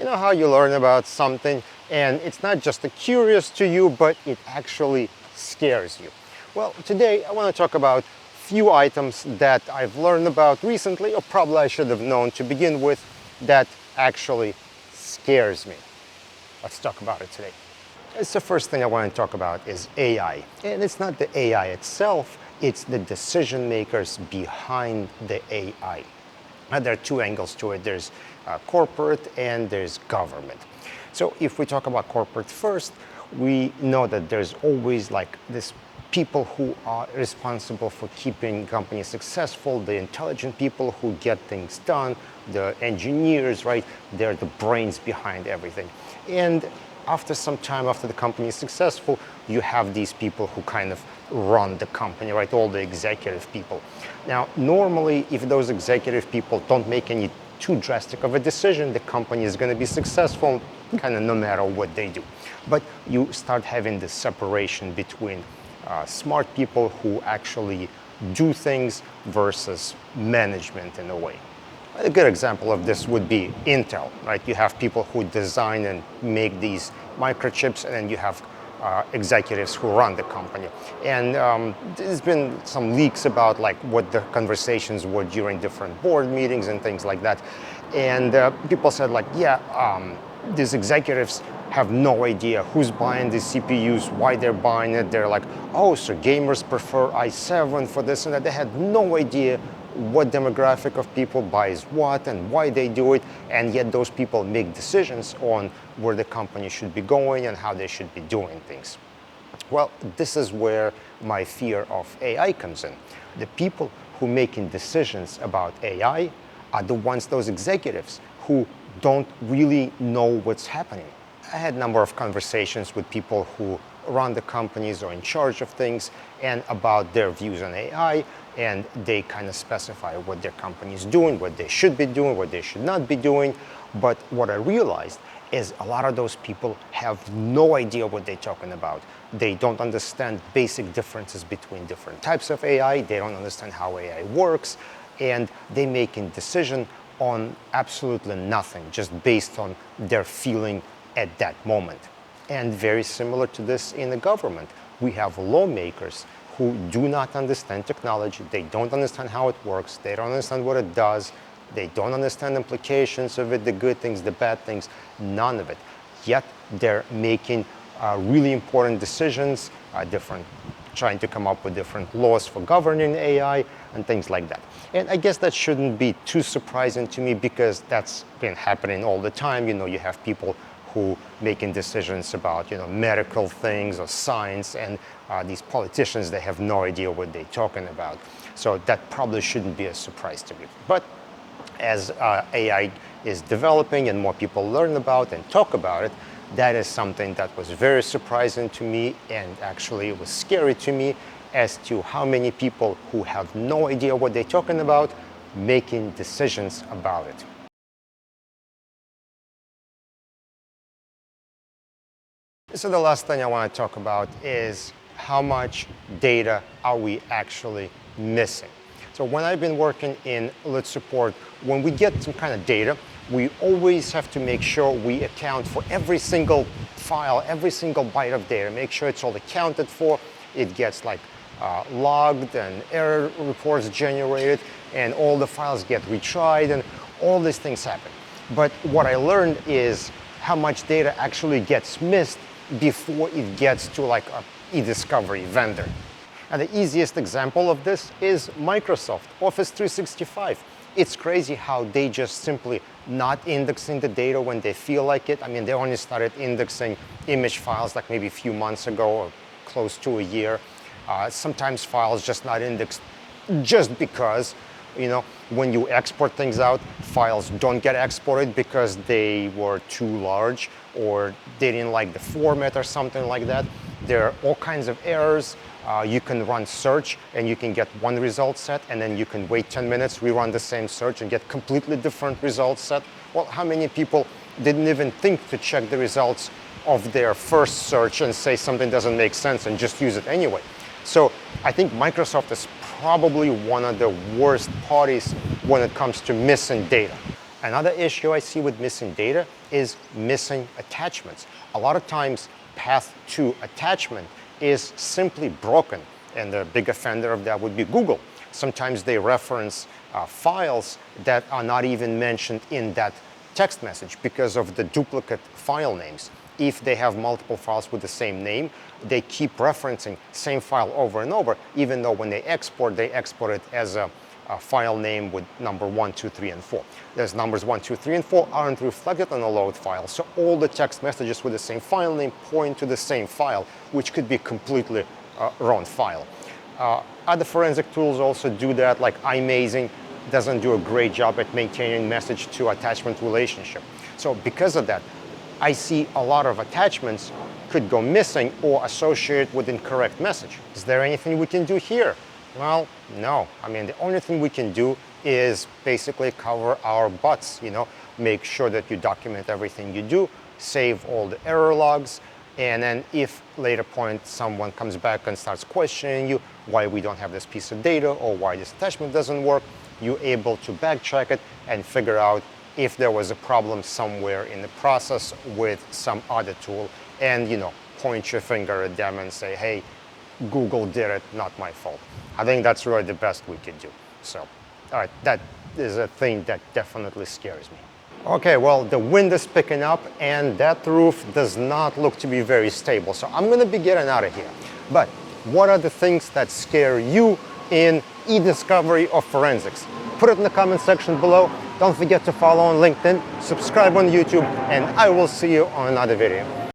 You know how you learn about something and it's not just curious to you, but it actually scares you. Well, today I want to talk about few items that I've learned about recently, or probably I should have known to begin with, that actually scares me. Let's talk about it today. It's the first thing I want to talk about is AI. And it's not the AI itself, it's the decision makers behind the AI. There are two angles to it. There's corporate and there's government. So if we talk about corporate first, we know that there's always like this people who are responsible for keeping companies successful, the intelligent people who get things done, the engineers, right? They're the brains behind everything. And after some time, after the company is successful, you have these people who kind of run the company, right? All the executive people. Now, normally, if those executive people don't make any too drastic of a decision, the company is going to be successful kind of no matter what they do. But you start having this separation between smart people who actually do things versus management in a way. A good example of this would be Intel, right? You have people who design and make these microchips, and then you have executives who run the company. And there's been some leaks about like what the conversations were during different board meetings and things like that. And people said like, yeah, these executives have no idea who's buying these CPUs, why they're buying it. They're like, oh, so gamers prefer i7 for this and that. They had no idea what demographic of people buys what and why they do it, and yet those people make decisions on where the company should be going and how they should be doing things. Well, this is where my fear of AI comes in. The people who making decisions about AI are the ones, those executives, who don't really know what's happening. I had a number of conversations with people who run the companies or in charge of things and about their views on AI, and they kind of specify what their company is doing, what they should be doing, what they should not be doing. But what I realized is a lot of those people have no idea what they're talking about. They don't understand basic differences between different types of AI. They don't understand how AI works, and they making decision on absolutely nothing, just based on their feeling at that moment. And very similar to this in the government, we have lawmakers who do not understand technology. They don't understand how it works. They don't understand what it does. They don't understand implications of it, the good things, the bad things, none of it. Yet they're making really important decisions, trying to come up with different laws for governing AI and things like that. And I guess that shouldn't be too surprising to me, because that's been happening all the time. You know, you have people who making decisions about, you know, medical things or science, and these politicians, they have no idea what they're talking about. So that probably shouldn't be a surprise to me. But as AI is developing and more people learn about and talk about it, that is something that was very surprising to me, and actually it was scary to me as to how many people who have no idea what they're talking about making decisions about it. So the last thing I want to talk about is how much data are we actually missing. So when I've been working in lit support, when we get some kind of data, we always have to make sure we account for every single file, every single byte of data, make sure it's all accounted for. It gets like logged and error reports generated, and all the files get retried, and all these things happen. But what I learned is how much data actually gets missed before it gets to like an e-discovery vendor. And the easiest example of this is Microsoft Office 365. It's crazy how they just simply not indexing the data when they feel like it. I mean, they only started indexing image files like maybe a few months ago, or close to a year. Sometimes files just not indexed just because, you know, when you export things out, files don't get exported because they were too large, or they didn't like the format or something like that. There are all kinds of errors. You can run search and you can get one result set, and then you can wait 10 minutes, rerun the same search and get completely different results set. Well, how many people didn't even think to check the results of their first search and say something doesn't make sense and just use it anyway? So I think Microsoft is probably one of the worst parties when it comes to missing data. Another issue I see with missing data is missing attachments. A lot of times, path to attachment is simply broken, and the big offender of that would be Google. Sometimes they reference files that are not even mentioned in that text message because of the duplicate file names. If they have multiple files with the same name, they keep referencing same file over and over, even though when they export it as a file name with number 1, 2, 3, and 4. Those numbers 1, 2, 3, and 4 aren't reflected on the load file, so all the text messages with the same file name point to the same file, which could be completely wrong file. Other forensic tools also do that, like iMazing doesn't do a great job at maintaining message to attachment relationship. So because of that, I see a lot of attachments could go missing or associated with incorrect message. Is there anything we can do here? Well, no. I mean, the only thing we can do is basically cover our butts, make sure that you document everything you do, save all the error logs, and then if later point someone comes back and starts questioning you why we don't have this piece of data or why this attachment doesn't work, you're able to backtrack it and figure out if there was a problem somewhere in the process with some other tool and, point your finger at them and say, hey, Google did it, not my fault. I think that's really the best we could do. So, all right, that is a thing that definitely scares me. Okay, well, the wind is picking up and that roof does not look to be very stable. So I'm gonna be getting out of here. But what are the things that scare you in e-discovery or forensics? Put it in the comment section below. Don't forget to follow on LinkedIn, subscribe on YouTube, and I will see you on another video.